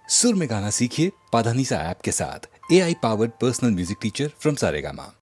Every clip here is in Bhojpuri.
सुर में गाना सीखिए पाधानीसा ऐप के साथ। AI powered personal music teacher from Saregama.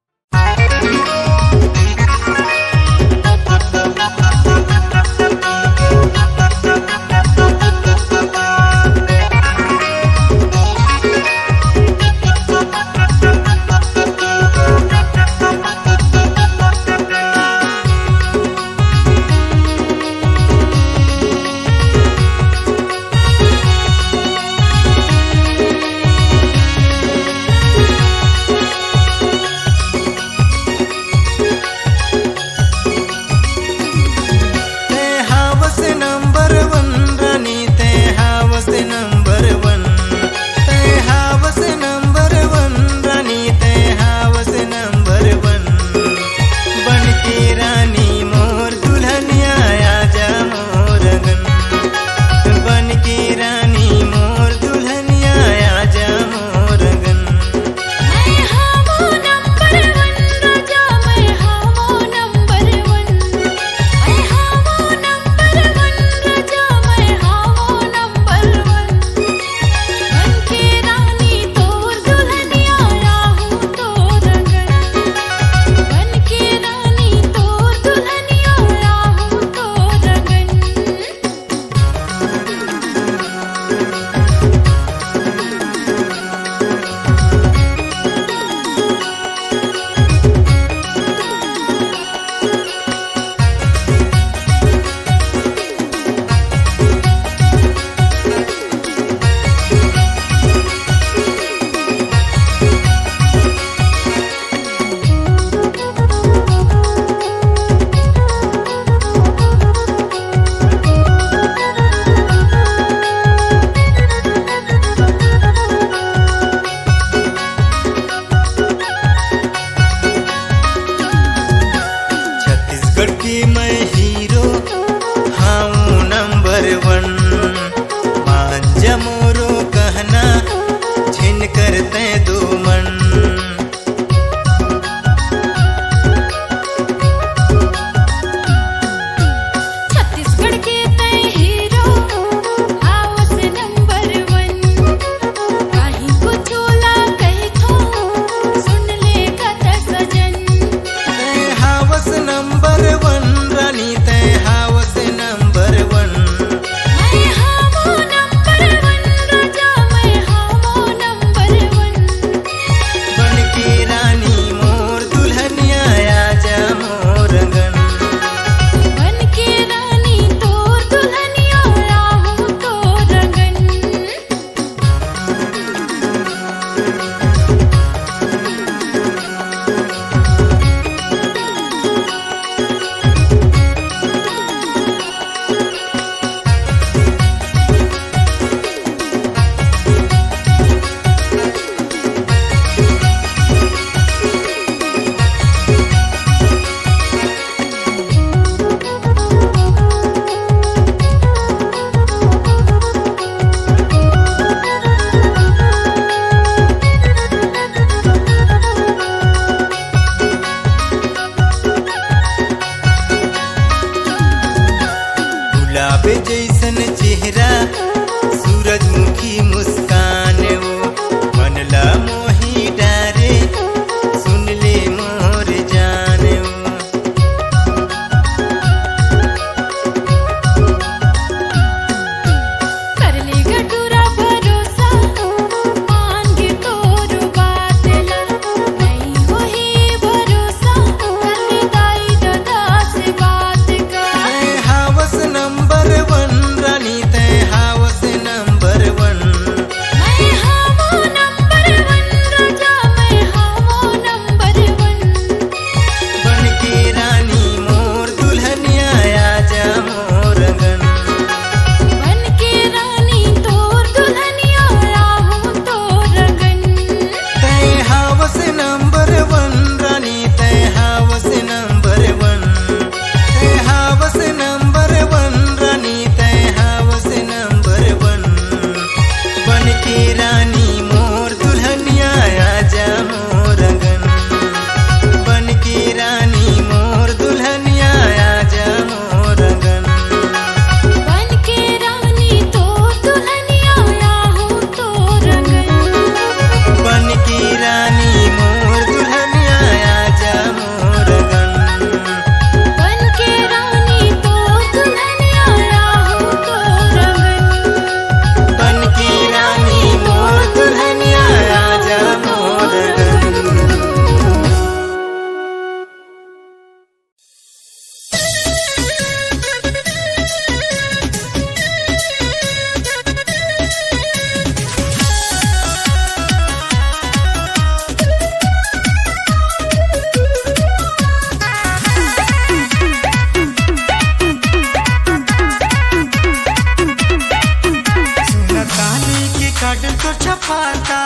Card तो छपाता,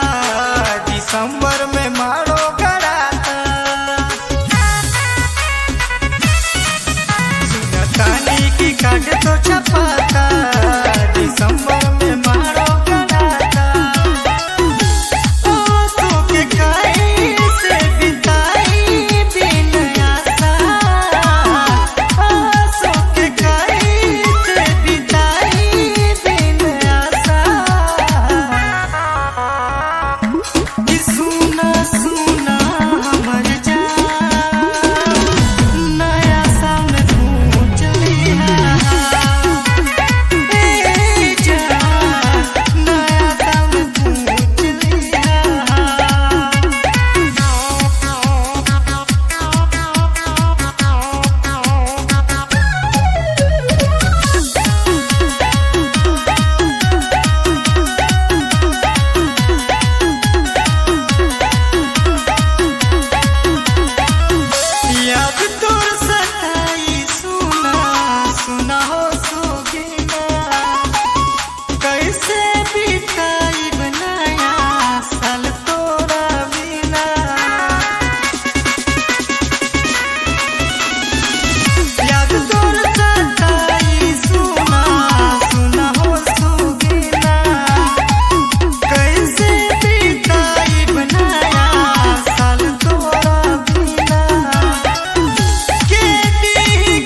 दिसंबर में मारो कराता। सुनतानी की कार्ड तो छपाता, दिसंबर में मारो कराता। ओ तो के काई से बिताई दिन आसा, ओ सो के काई से बिताई दिन आसा। कि सुना सुना हमर जान, नया साल पूछ लिया। ए जान, नया साल पूछ लिया। याद तोर सताई, सुना सुना हो सोगिना। कैसे बिताई बनाया साल तोरा बिना। याद तोर सताई, सुना सुना हो सोगिना। कैसे बिताई बनाया साल तोरा बिना। के दी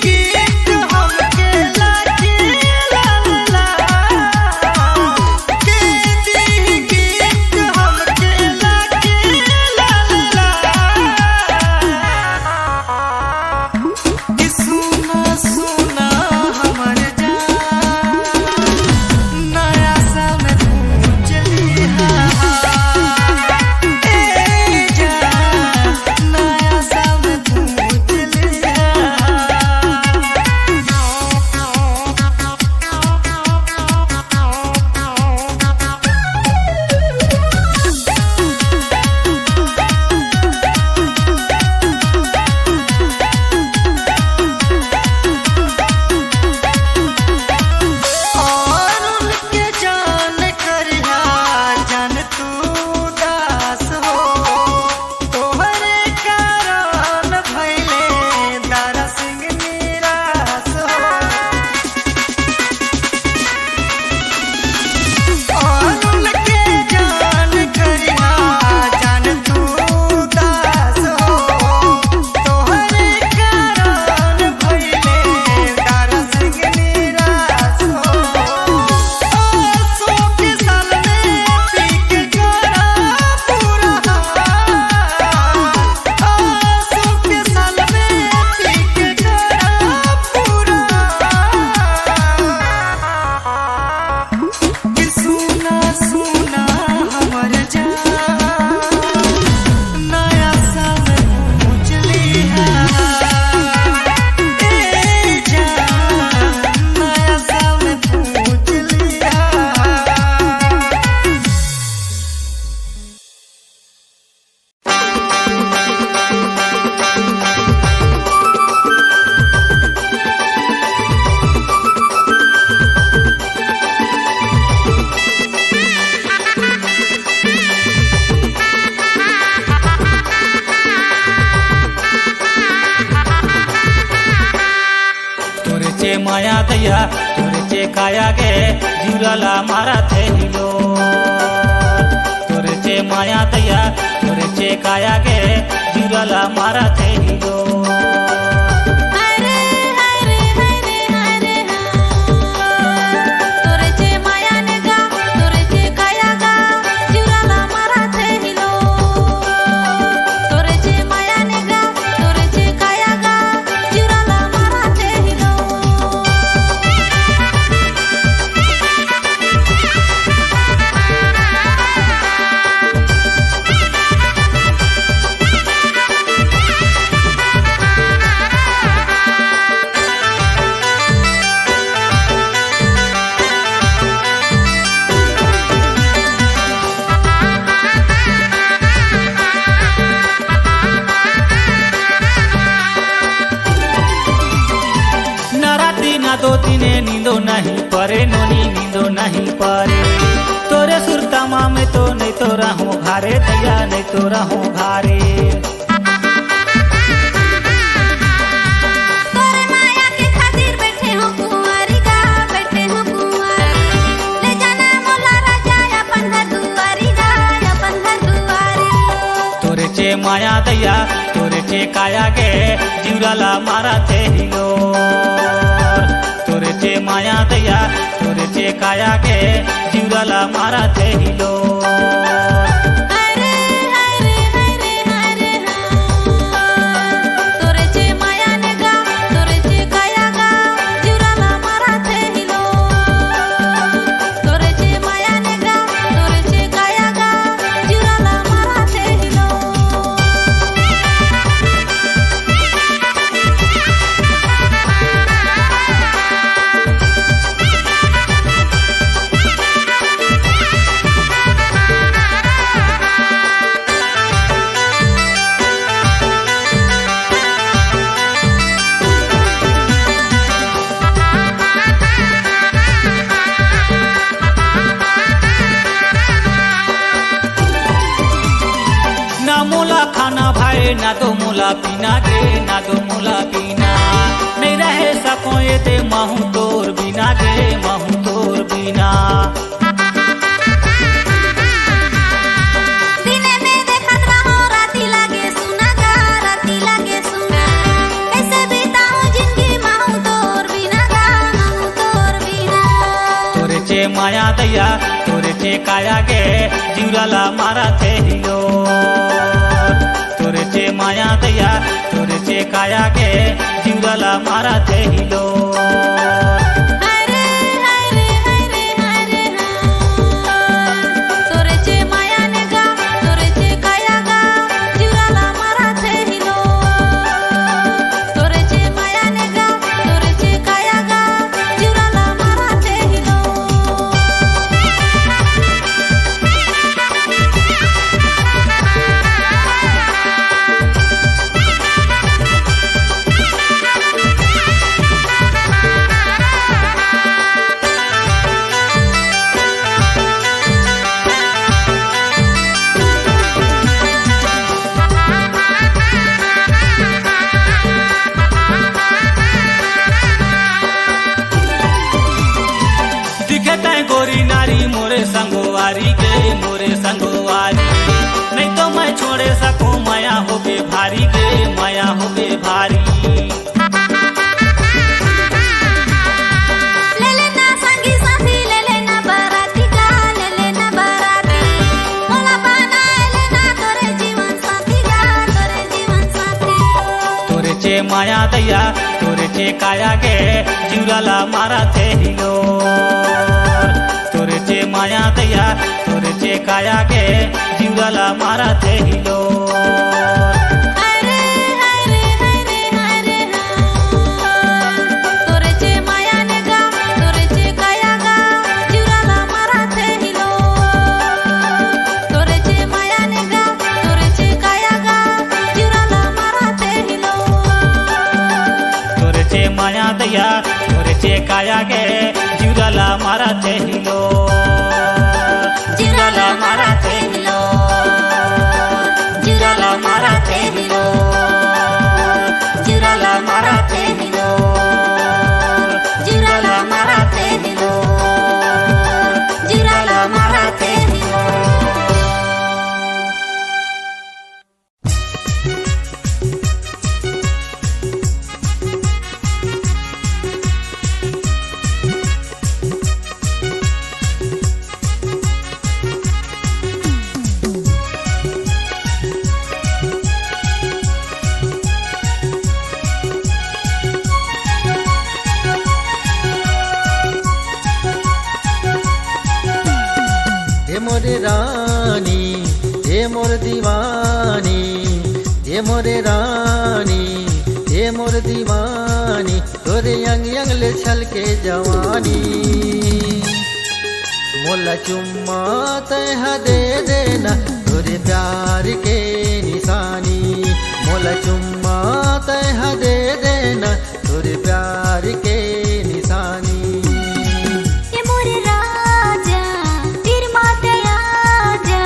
गीत हमके लागे लाला, के दी गीत हमके लागे लाला। कि सुना सुना हमर जान, नया साल पूछ लिया। ए जान, नया साल पूछ लिया। और उनके जान करिया, जान तू दास हो। तोहरे कारण भइले दारा सिंह निराश हो। और उनके जान करिया, जान तू दास हो। तोहरे कारण भइले दारा सिंह निराश हो। सो के साल में पी के करा पूरा हाल। सो के साल में पी के करा पूरा हाल। कि सुना सुना हमर जान, नया साल पूछ लिया। ए जान, नया साल पूछ लिया। तोरेचे माया दया तोरेचे काया गे जुराला मारा थे हिलो। तोरेचे माया दया तोरेचे काया गे जुराला मारा थे हिलो। हरे हरे हरे हरे तोरेचे माया नेगा तोरेचे काया गा जुराला मारा थे हिलो। तोरेचे माया नेगा तोरेचे काया गा जुराला मारा थे हिलो। तो रहूं घारे दैया नहीं तो रहूं घारे। तोरे माया के खातिर बैठे हो कुंवारी गा, बैठे हो कुंवारी। ले जाना मोला राजा अपन घर दुआरी गा, अपन घर दुआरी। तोरे चे माया दैया तोरे चे काया गे जुराला मारा थे हिलो। तोरे चे माया दैया तोरे चे काया गे जुराला मारा थे हिलो। हरे हरे हरे हरे तोरे चे माया ने गा, तोरे चे काया गा जुराला मारा थे हिलो। तोरे चे माया ने गा, तोरे चे काया गा जुराला मारा थे हिलो। ना मोला खाना भाई ना तो मोला पीना गे, ना तो मोला पीना। नहीं रहे सको ये ते महू तोर बिना गे, महू तोर बिना। दिने में देखत रहो राती लागे सुना गा, राती लागे सुना। कैसे बिताऊं जिंदगी महू तोर बिना गा, महू तोर बिना। तोरे चे माया दैया तोरे चे काया गे जुराला मारा थे हिलो। तोरे चे माया दैया तोरे चे काया गे जुराला मारा थे हिलो। हरे हरे हरे हरे तोरे चे माया ने गा, तोरे चे काया गा जुराला मारा थे हिलो। तोरे चे माया ने गा, तोरे चे काया गा जुराला मारा थे हिलो। दिखे तय गोरी नारी मोरे संगवारी गे, मोरे संगवारी। नहीं तो मैं छोड़े सकूं माया होगे भारी गे, माया होगे भारी। ले लेना संगी साथी, ले लेना बाराती का, ले लेना बाराती। मोला पाना लेना तोरे जीवन साथी का, तोरे जीवन साथी। तोरे चे माया दैया तोरे चे काया गे जुराला मारा थे हिलो। तोरे चे माया दैया तोरे चे काया गे जुराला मारा थे हिलो। हरे हरे हरे हरे तोरे चे माया ने गा, तोरे चे काया गा जुराला मारा थे हिलो। तोरे चे माया ने गा, तोरे चे काया गा जुराला मारा थे हिलो। तोरे चे माया दैया तोरे चे काया गे जुराला मारा थे हिलो। जुराला मारा थे हिलो, जुराला मारा थे हिलो, जुराला मारा थे हिलो, जुराला मारा थे हिलो, जुराला मारा थे हिलो। मोरे रानी हे मोर दीवानी, हे मोरे रानी हे मोर दीवानी। तोरे यंग यंग ले छल के जवानी, मोला चुम्मा तह दे देना तोरे प्यार के निशानी। मोला चुम्मा तह दे देना तोरे प्यार के निशानी। ये मोरे राजा तेरे माते आजा,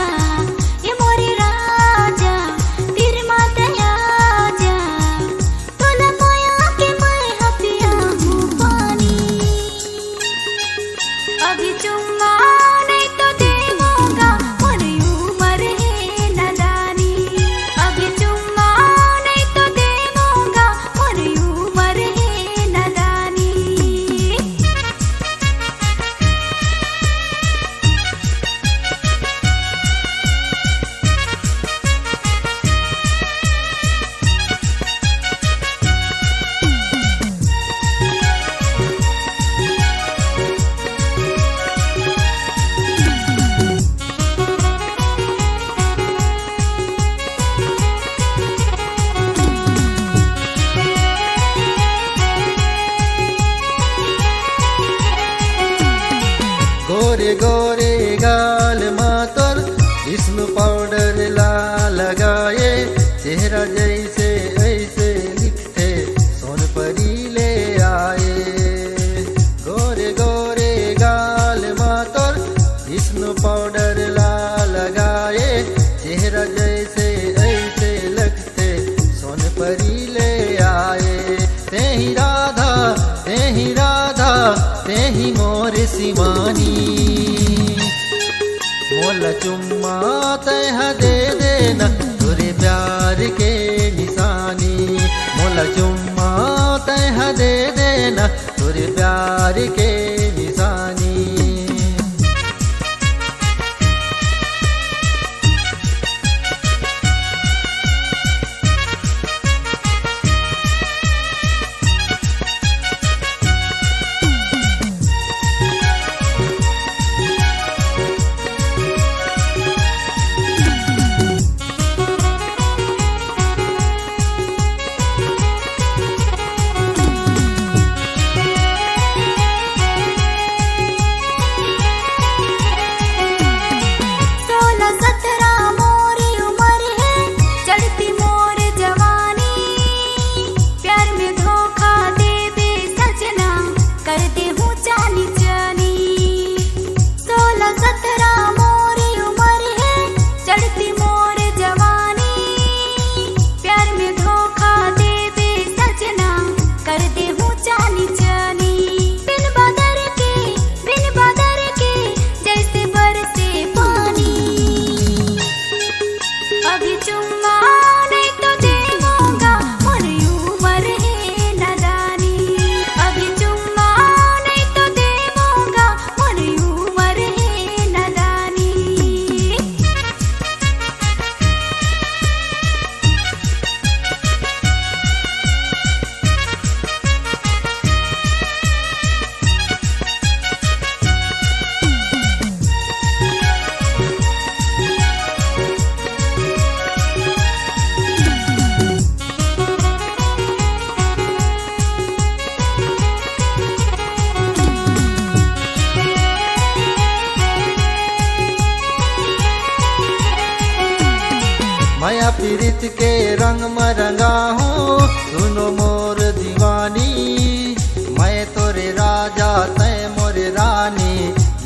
मोला चुम्मा तह दे देना तोरे प्यार के निशानी। मोला चुम्मा तह दे देना तोरे प्यार के निशानी। माया पीरित के रंग में रंगा हूँ सुनो मोर दीवानी। मैं तोरे राजा तय मोरे रानी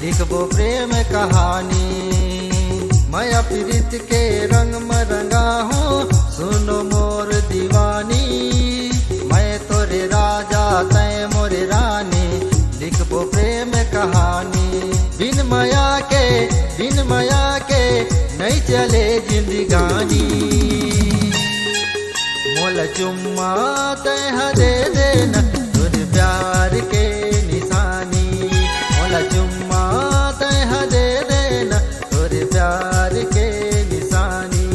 लिखबो प्रेम कहानी। माया पीरित के रंग में रंगा हूँ सुनो मोर दीवानी। मैं तोरे राजा तय मोरे रानी लिखबो प्रेम कहानी। बिन माया के नहीं चले जिंदगानी। मोला चुम्मा तह दे देना तुझे प्यार के निशानी। मोला चुम्मा तह दे देना तुझे प्यार के निशानी।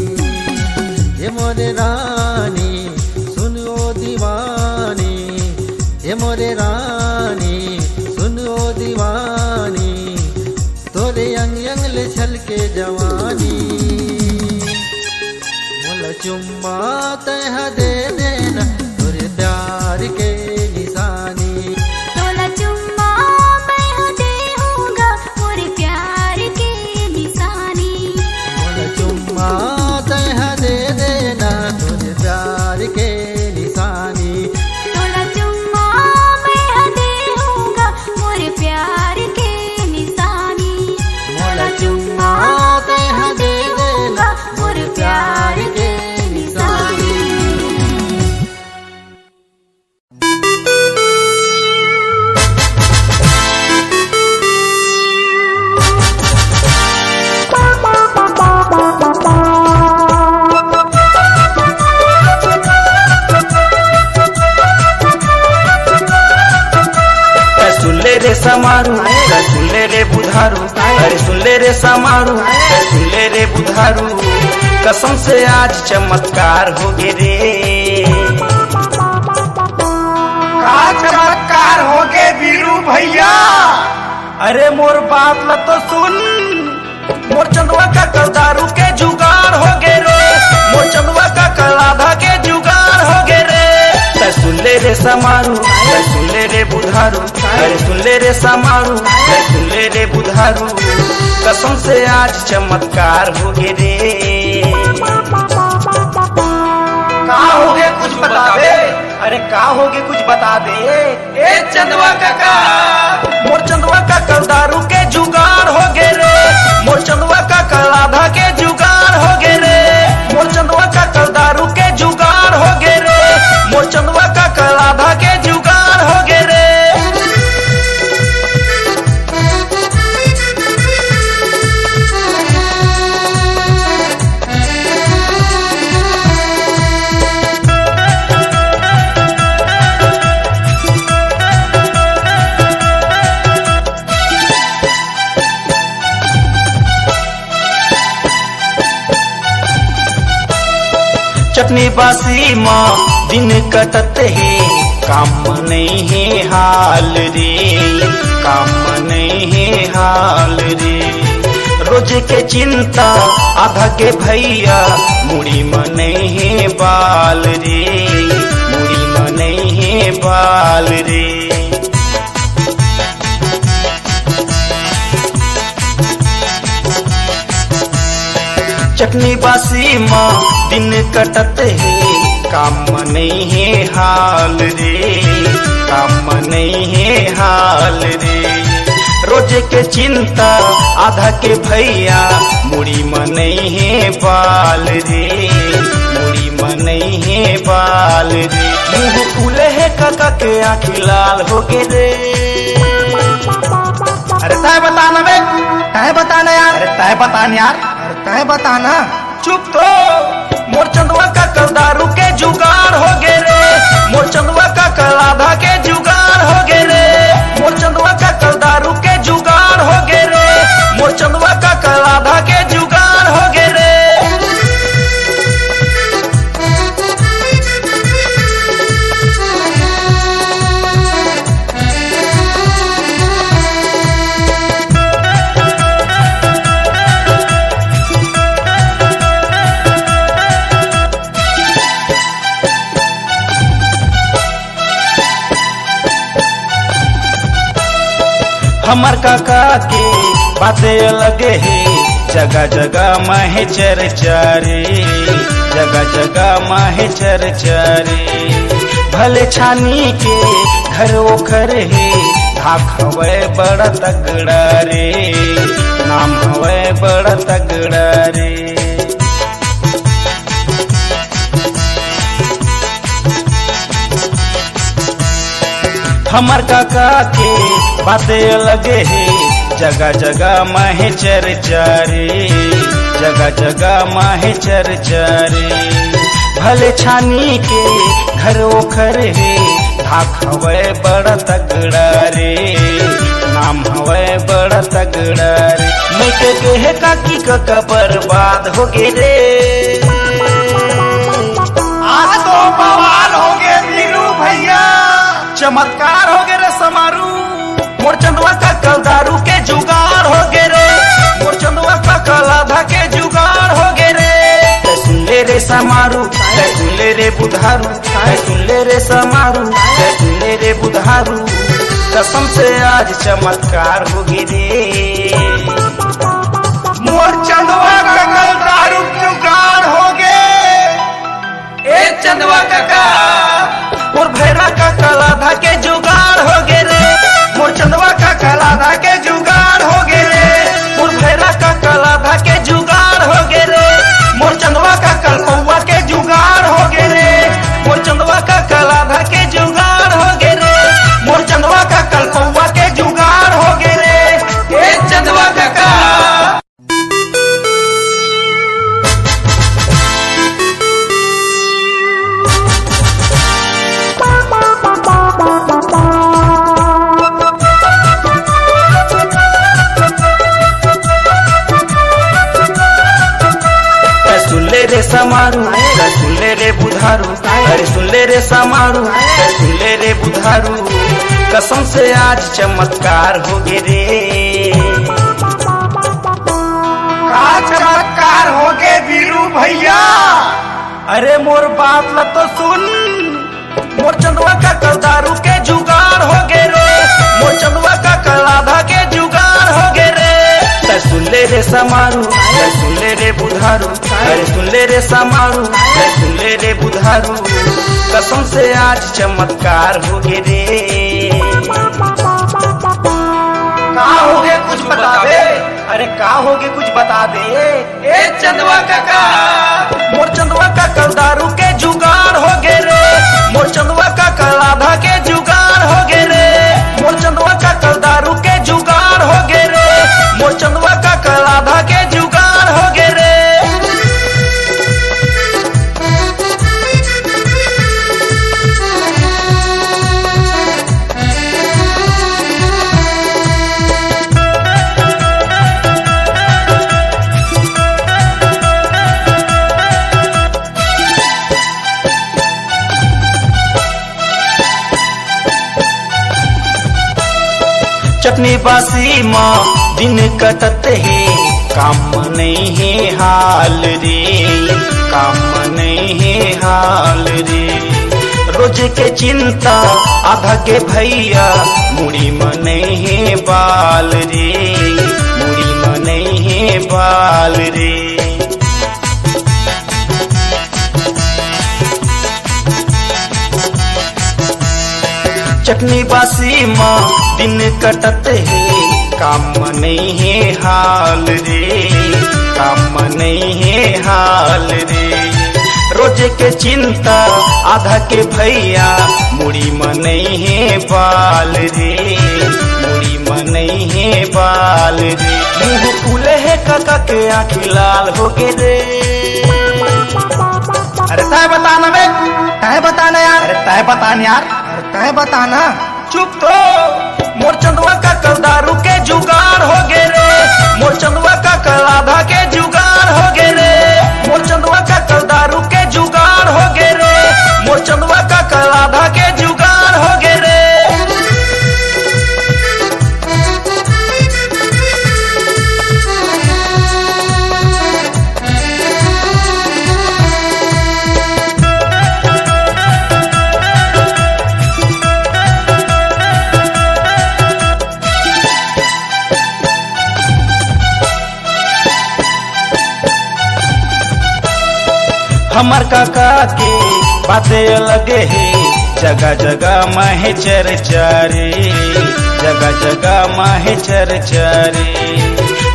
ये मोरे रानी सुनो दीवानी। ये मोरे रानी सुनो दीवानी। तोरे अंग अंग ले छलके जवानी। मोला चुम्मा तह दे देना तोरे प्यार के निशानी। तोला चुम्मा मैं देऊंगा मोरे प्यार के निशानी। मोला चुम्मा तह दे देना तोरे प्यार के निशानी। तोला चुम्मा मैं देऊंगा मोरे प्यार के निशानी। मोला चुम्मा तह दे देना मोरे प्यार के निशानी। सुनले रे समारू सुनले रे बुधारू। अरे सुनले रे समारू सुनले रे बुधारू। कसम से आज चमत्कार हो गे रे। का चमत्कार हो गे वीरू भैया। अरे मोर बात ल तो सुन। मोर चंदवा का कलदारू के जुगाड़ हो गे रे। मोर चंदवा का कलाधा के जुगाड़ हो गे रे। सुनले रे समारू सुनले रे बुधारू। अरे सुनले रे समारू सुनले रे बुधारू। कसम से आज चमत्कार हो गे रे। का हो गे कुछ बता दे। अरे का हो गे कुछ बता दे। ए चंदवा काका मोर चंदवा का कलदारू के जुगाड़ हो गे रे। मोर चंदवा का कलाधा के जुगाड़ हो गे रे। मोर चंदवा का कलदारू के जुगाड़ हो गे रे। मोर चंदवा का कलाधा के जुगाड़ हो गे रे। चटनी बासी माँ दिन कटत है, काम नहीं है हाल रे, काम नहीं है हाल रे। रोज के चिंता आधा के भैया, मुड़ी में नहीं है बाल रे, मुड़ी में नहीं है बाल रे। चटनी बासी माँ दिन कटत है, काम नहीं है हाल रे, काम नहीं है हाल रे। रोज के चिंता आधा के भैया, मुड़ी में नहीं है बाल रे, मुड़ी में नहीं है बाल रे। मुँह फूले है काका के आँखी लाल हो गे रे। अरे तय बताना बे, तय बताना यार, अरे तय बताना यार, अरे तय बताना। चुप तो, मोर चंदवा का कल दारू के जुगाड़ हो गे रे, मोर चंदवा का कल आधा के जुगाड़ हो गे रे, मोर चंदवा का कल दारू के जुगाड़ हो गे रे, मोर चंदवा का कल आधा के जुगाड़ हो गे रे। हमार काका के बातें अलग है, जगह जगह माहे चर्चा रे, जगह जगह माहे चर्चा रे। भले छानी के घर ओखर है, धाक हवे बड़ा तगड़ा रे, नाम हवे बड़ा तगड़ा रे। हमार काका के बातें अलग है, जगह जगह माहे चर्चा रे, जगह जगह माहे चर्चा रे। भले छानी के घर ओखर है, धाक हवे बड़ा तगड़ा रे, नाम हवे बड़ा तगड़ा रे। मैं के कहे काकी का बर्बाद हो गे रे। आज तो बवाल हो गए वीरू भैया, चमत्कार हो गे रे समारू। मोर चंदवा का कल दारू के जुगाड़ हो गे रे, मोर चंदवा का कल आधा के जुगाड़ हो गे रे। तै सुन ले रे समारू, तै सुन ले रे बुधारू, तै सुन ले रे समारू, तै सुन ले रे बुधारू। कसम से आज चमत्कार हो गे रे। मोर चंदवा का कल दारू के जुगाड़ हो गे। ए चंदवा काका, मोर भैरा का कल आधा के जुगाड़ हो गे रे, मोर चंदवा का कल आधा के जुगाड़ हो गे रे, मोर भैरा का कल आधा के जुगाड़ हो गे रे, मोर चंदवा का कल कौवा के जुगाड़ हो गे रे, मोर चंदवा का कल आधा के जुगाड़ हो गे रे, मोर चंदवा का कल कौवा के जुगाड़ हो गे रे। ए चंदवा काका। रे समारू, सुन ले रे बुधारू, अरे सुन ले रे समारू, सुन ले रे बुधारू। कसम से आज चमत्कार हो गे रे। का चमत्कार हो गे वीरू भैया। अरे मोर बात ल तो सुन, मोर चंदवा का कल दारू के जुगाड़ हो गे रे, मोर चंदवा का कल आधा के जुगाड़ हो गे रे। तै सुन ले रे समारू, तै सुन ले रे बुधारू, अरे सुन ले रे समारू, तै सुन ले रे बुधारू। कसम से आज चमत्कार हो गे रे। का हो गे कुछ बता दे, अरे का हो गे कुछ बता दे। ए चंदवा काका, मोर चंदवा का कल दारू के जुगाड़ हो गे रे, मोर चंदवा का कल आधा के जुगाड़ हो गे रे, मोर चंदवा का कल दारू के जुगाड़ हो गे रे, मोर चंदवा का कल आधा के जुगाड़ हो गे रे। चटनी बासी माँ दिन कटत है, काम नहीं है हाल रे, काम नहीं है हाल रे। रोज के चिंता आधा के भैया, मुड़ी में नहीं है बाल रे, मुड़ी में नहीं है बाल रे। चटनी बासी माँ दिन कटत है, काम नहीं है हाल रे, काम नहीं है हाल रे। रोज के चिंता आधा के भैया, मुड़ी में नहीं है बाल रे, मुड़ी में नहीं है बाल रे। मुँह फूले है काका के आँखी लाल हो गए रे। अरे तय बताना बे, तय बताना यार, अरे तय बताना यार, अरे तय बताना। चुप तो, मोर चंदवा का कल दारू के जुगाड़ हो गए रे, मोर चंदवा का कल आधा के जुगाड़ हो गए रे, मोर चंदवा का कल दारू के जुगाड़ हो गए रे, मोर चंदवा का कल आधा के जुगाड़ हो गए रे। हमार काका के बातें अलग है, जगह जगह माहे चर्चा रे, जगह जगह माहे चर्चा रे।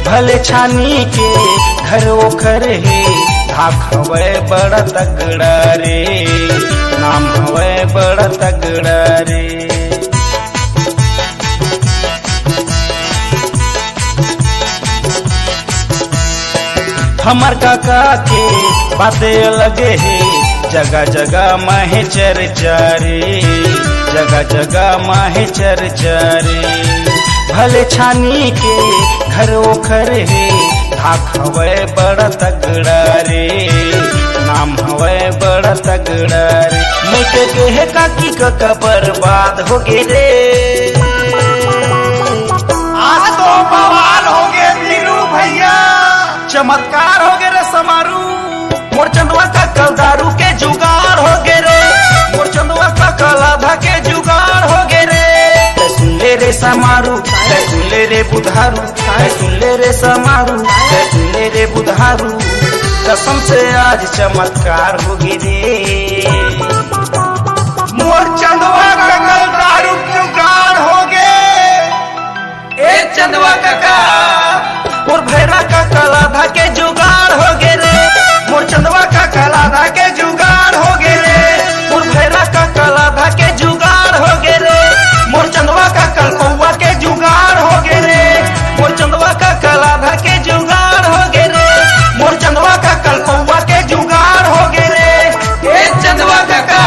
भले छानी के घर ओखर है, धाक हवे बड़ा तगड़ा रे, नाम हवे बड़ा तगड़ा रे। हमार काका के बातें अलग है, जगह जगह माहे चर्चा रे, जगह जगह माहे चर्चा रे। भले छानी के घर ओखर है, धाक हवे बड़ा तगड़ा रे, नाम हवे बड़ा तगड़ा रे। मैं के कहे काकी काका बर्बाद हो गए रे। आज तो बवाल हो गए वीरू भैया, चमत्कार हो गए रे समारू। मोर चंदवा का कल दारू के जुगाड़ हो गए रे, मोर चंदवा का कल आधा के जुगाड़ हो गए रे। सुन ले रे समारू, सुन ले रे बुधारू, सुन ले रे समारू, सुन ले रे बुधारू। कसम से आज चमत्कार हो गए रे। मोर चंदवा का कल दारू के जुगाड़ हो गए। ए चंदवा काका, मोर भैरा का कल आधा के जुगाड़ हो गए रे, मोर चंदवा का कल आधा के जुगाड़ हो गए रे, मोर भैरा का कल आधा के जुगाड़ हो गए रे, मोर चंदवा का कल कौवा के जुगाड़ हो गए रे, मोर चंदवा का कल आधा के जुगाड़ हो गए रे, मोर चंदवा का कल कौवा के जुगाड़ हो गए रे। ए चंदवा काका,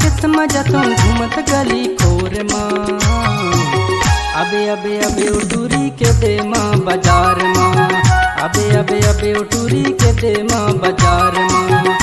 के समझतो घूमत गली खोर माँ। अबे अबे अबे उटूरी के दे माँ बाजार माँ, अबे अबे अबे उटूरी के दे माँ बाजार माँ।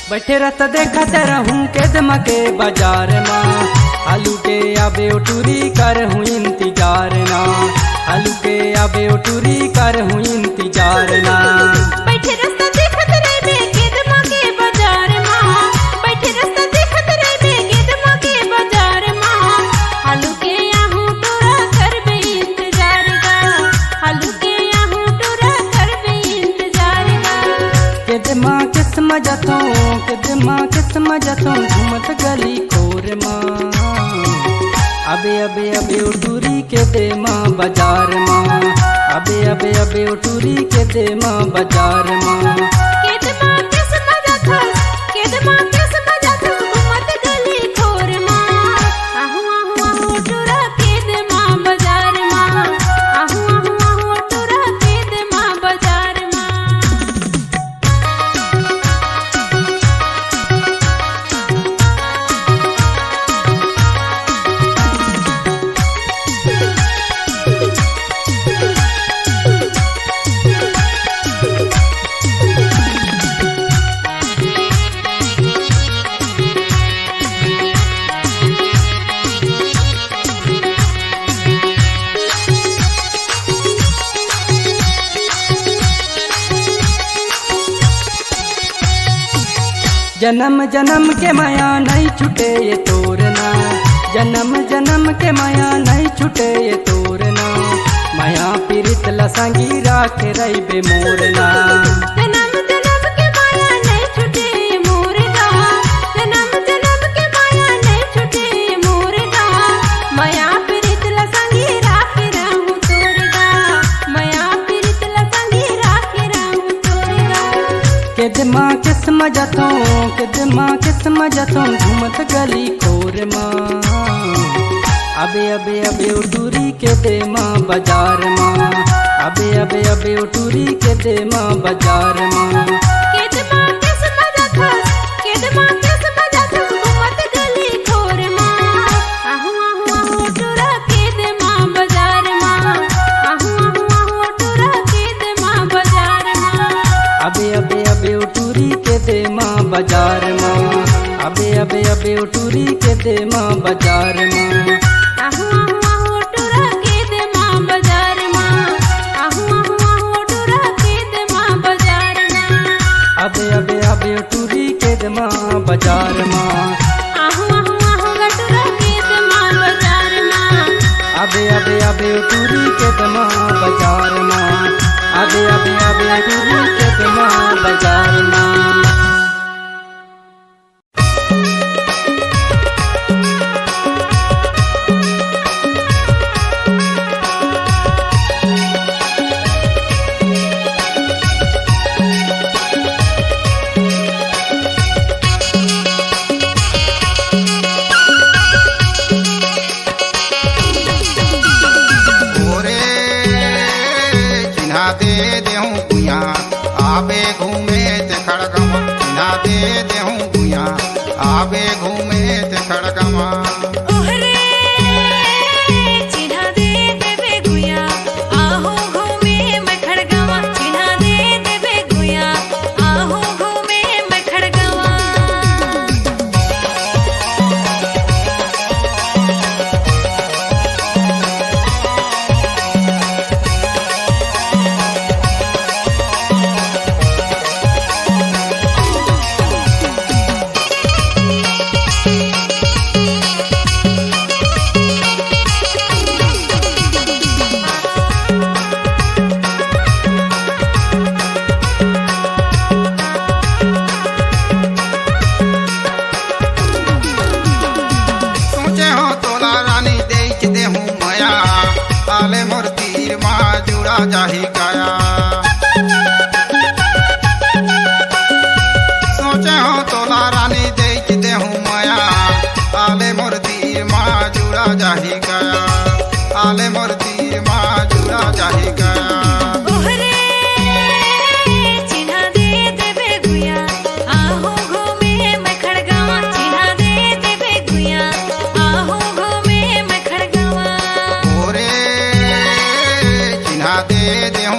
बैठे रहता देखत रहूं के दमके बाजार ना, आलू के आबे उटूरी कर हूँ इंतजार ना, हालू के आबे टूरी कर हूँ इंतजार ना। बैठे रास्ता देखत रहे गेदमा के बाजार माँ, बैठे रास्ता देखत रहे गेदमा के बाजार माँ। हालू के आहू टूरा करबे इंतजार गा, हालू के आहू टूरा करबे इंतजार गा। केदमा किस मजतों, केदमा किस मजतों घूमत गली खोर माँ। अबे अबे अबे टूरी के दे माँ बाजार माँ, अबे अबे अबे टूरी के दे माँ बाजार माँ। केदमा किस मजा था, केदमा किस मजा था घूमत गली खोर माँ। आहू आहू आहू टूरा केदमा बाजार माँ, आहू आहू आहू टूरा केदमा बाजार माँ। जन्म जन्म के माया नहीं छूटे ये तोरना, जन्म जन्म के माया नहीं छूटे ये तोरना। माया पीरित लसंगी राख रही बे मोरना। जन्म जन्म के माया नहीं छूटे मोर गा, जन्म जन्म के माया नहीं छूटे मोर गा। माया पीरित लसंगी राख रहूं तोर गा, माया पीरित लसंगी राख रहूं तोर गा। केदमा किस मजतों, केदमा किस मजतों घूमत गली खोर माँ। अबे अबे अबे टूरी के दे माँ बाजार माँ, अबे अबे अबे टूरी के दे माँ बाजार माँ। केदमा किस मजा था, केदमा किस मजा था घूमत गली खोर माँ। आहू आहू आहू टूरा केदमा बाजार माँ, आहू आहू आहू टूरा केदमा बाजार माँ। अबे अबे अबे टूरी के दे माँ बाजार माँ, अबे अबे अबे टूरी के दे माँ बाजार माँ। आहू आहू आहू टूरा केदमा बाजार माँ, आहू आहू आहू टूरा केदमा बाजार माँ। अबे अबे अबे टूरी के दे माँ बाजार माँ, आहू आहू आहू टूरा केदमा बाजार माँ। अबे अबे अबे टूरी के दे माँ बाजार माँ, अबे अबे अबे टूरी के दे माँ बाजार माँ। ओरे चिन्हा दे देहूं गुया आबे घूमे ते खड़गमा, चिन्हा दे देहूं गुया आबे घूमे ते खड़गमा। ओहरे चिन्हा दे देबे गुया आहू घूमे मैं खड़गवा, चिन्हा दे देबे गुया आहू घूमे मैं खड़गवा। सोचे हो तोला रानी देख देहूं माया, आले मोर तीर माँ जुड़ा जाही काया। सोचे हो तोला रानी देख देहूं माया, आले मोर तीर माँ जुड़ा जाही काया, आले मोर तीर माँ जुड़ा जाही काया। ओहरे चिन्हा दे देबे गुया आहू घूमे मैं खड़गवा, चिन्हा दे देबे गुया आहू घूमे मैं खड़गवा। ओरे चिन्हा दे देहूं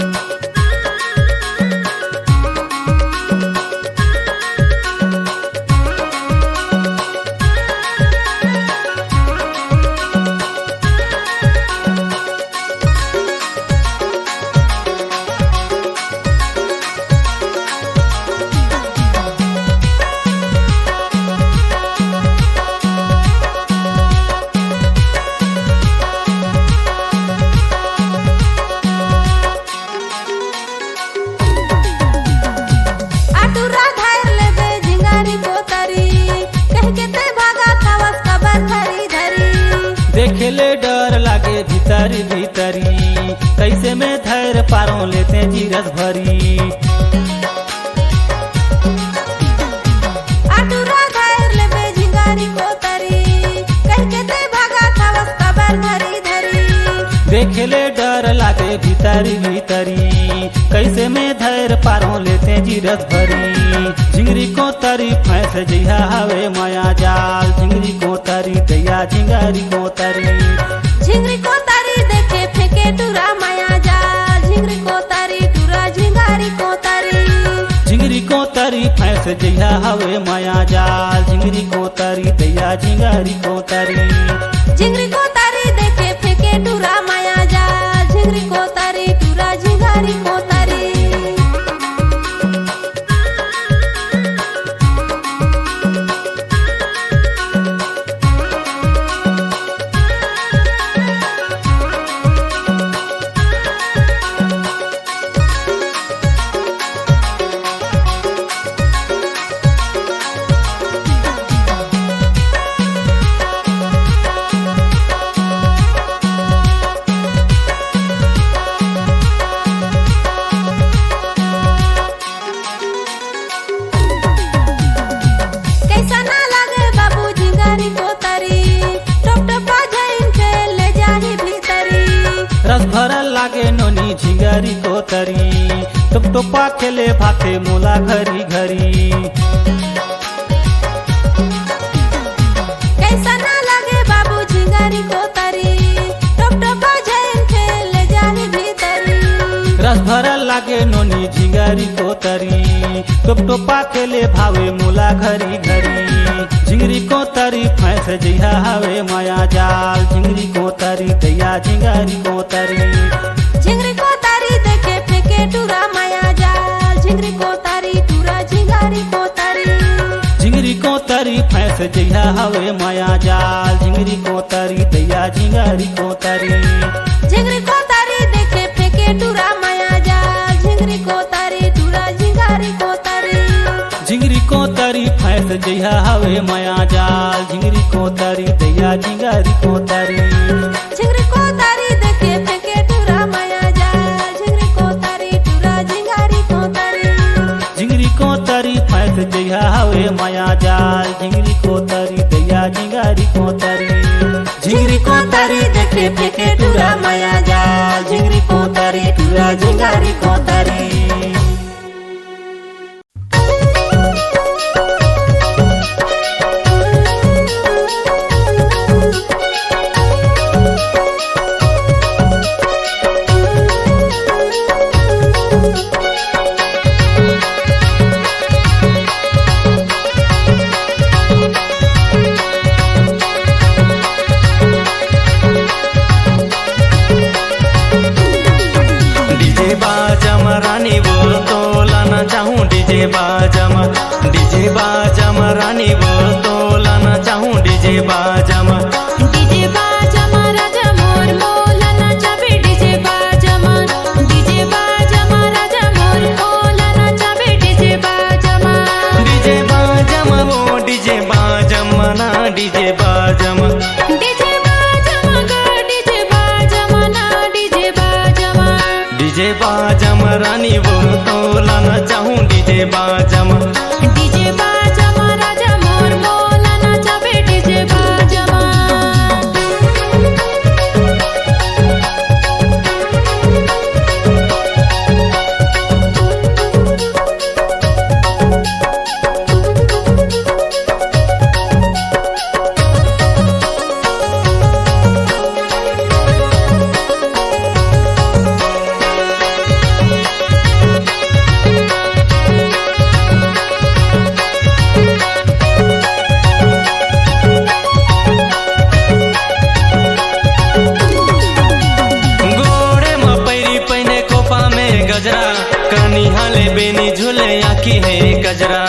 आटुरा धार लेबे झिंगारी कोतरी कह के ते भागा थावस कबर धरी धरी देखेले डर लागे भीतरी भीतरी कैसे में धैर पारों लेते जीरस भरी आटुरा धार लेबे झिंगारी कोतरी कह के ते भागा थावस कबर धरी धरी देखेले डर लागे भीतरी भीतरी कैसे में धैर पारों लेते जीरस भरी झिंगरी को तरी फैस जइहा हवे माया जाल झिंगरी को तरी दैया झिंगारी को तरी झिंगरी कोतरी देखे फेंके टुरा माया जाल झिंगरी कोतरी टुरा झिंगारी कोतरी झिंगरी को तरी फैस जइहा हवे माया जाल झिंगरी को तरी दैया झिंगारी को तरी झिंगरी कोतरी देखे फेंके टुरा माया जाल झिंगरी कोतरी टुरा झिंगारी कोतरी नोनी झिंगारी को तरी टप टोपा खेले भाते मोला घरी घरी कैसा ना लगे बाबू झिंगारी को तरी टप टपा जैन खेले जाही भीतरी रस भरल लागे नोनी झिंगारी को तरी टप टोपा खेले भावे मोला घरी घरी झिंगरी को तरी फैस जइहा हवे माया जाल झिंगरी को तरी दैया झिंगारी को तरी झिंगरी को तारी देखे फेंके टूरा माया जाल झिंगरी को तारी टूरा झिंगारी को तारी झिंगरी को तरी फैस जइहा हवे माया जाल झिंगरी को तरी दैया झिंगारी को तरी झिंगरी को तारी देखे फेंके टूरा माया जाल झिंगरी को तारी टूरा झिंगारी को तारी झिंगरी को तरी फैस जइहा हवे माया जाल झिंगरी को तरी दैया झिंगारी को तरी झिंगरी को तारी देखे फेंके टूरा माया जाल झिंगरी को तारी टूरा झिंगारी को तारी झिंगरी को तरी फैस जइहा हवे माया जाल झिंगरी को तरी दैया झिंगारी को तरी झिंगरी को तरी देखे फेंके टूरा माया जाल झिंगरी को तरी टूरा झिंगारी को तरी रानी बोल तो लाना चाहूँ डीजे बाजम रानी बोल तो लाना चाहूँ डीजे बाजम राजा मोर मोलाना चाबे डीजे बाजम राजा मोर मोलाना चाबे डीजे बाजम वो डीजे बाजम ना डीजे बाजम डीजे बाजम रानी बोल तो लाना चाहूँ डीजे बाजम राजा मोर मोलाना चाबे डीजे बाजम गजरा कनी हाले बेनी झूले आखी है गजरा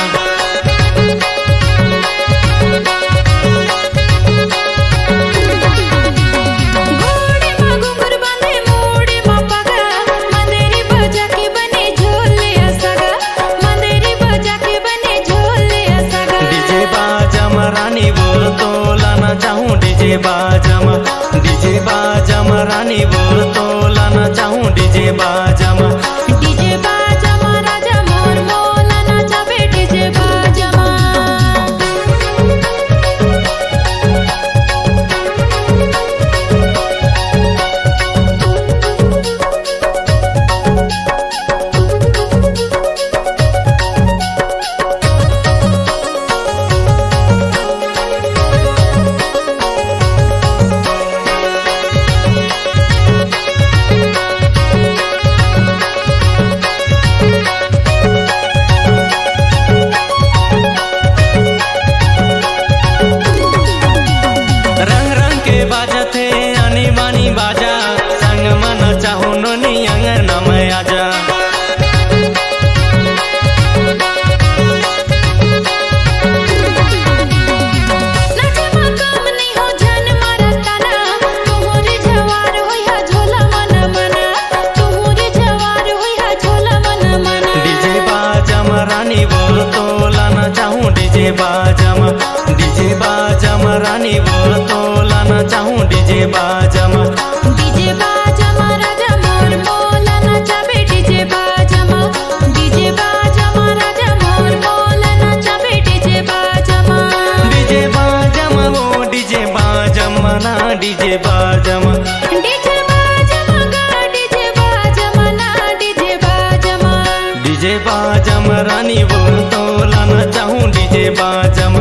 डीजे बाजम रानी बोल तो लाना चाहूँ डीजे बाजम रानी बोल तो लाना चाहूँ डीजे बाजम राजा मोर मोलाना चाबे डीजे बाजम रानी बोल तो लाना चाहूँ डीजे बाजम राजा मोर मोलाना चाबे डीजे बाजम राजा मोर मोलाना चाबे डीजे बाजम वो डीजे बाजम ना डीजे बाजम डीजे बाजम बाजम रानी बोल तोला न चाहूं डीजे बाजम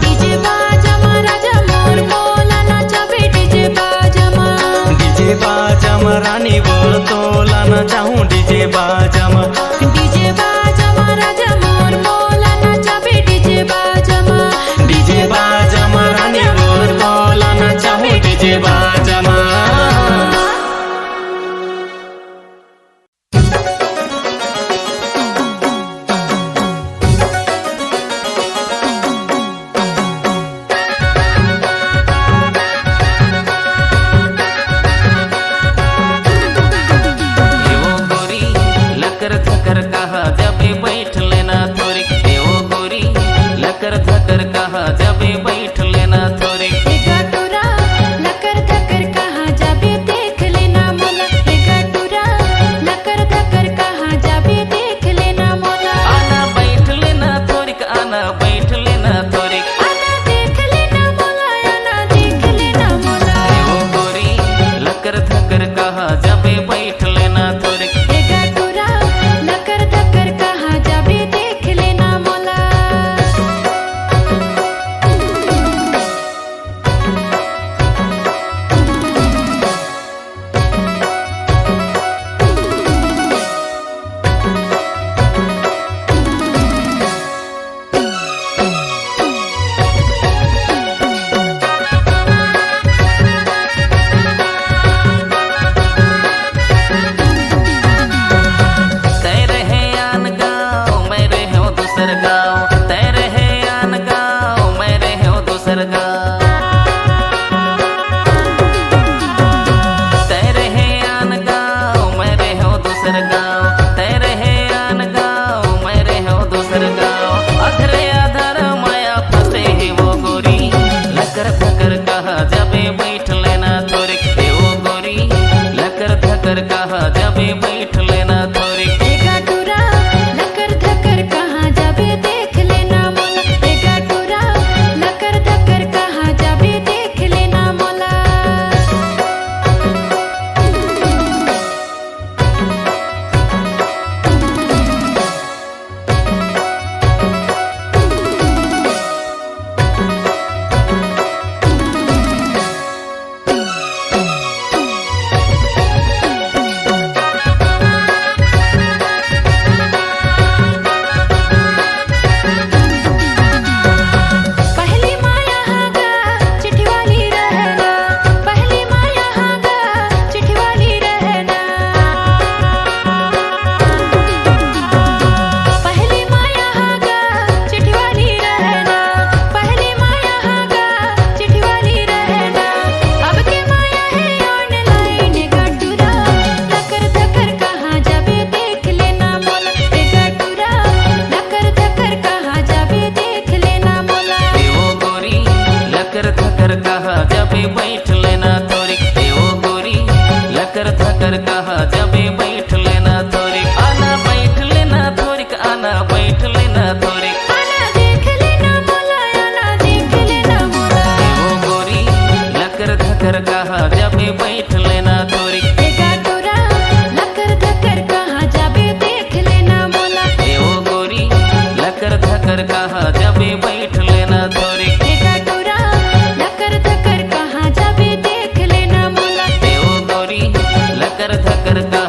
डीजे बाजम राजा मोर बोला नाचबे डीजे बाजम डीजे बाजम रानी बोल तोला न चाहूं डीजे बाजम डीजे बाजम राजा मोर बोला नाचबे डीजे बाजम डीजे बाजम रानी बोल तोला न चाहूं डीजे बाजम करता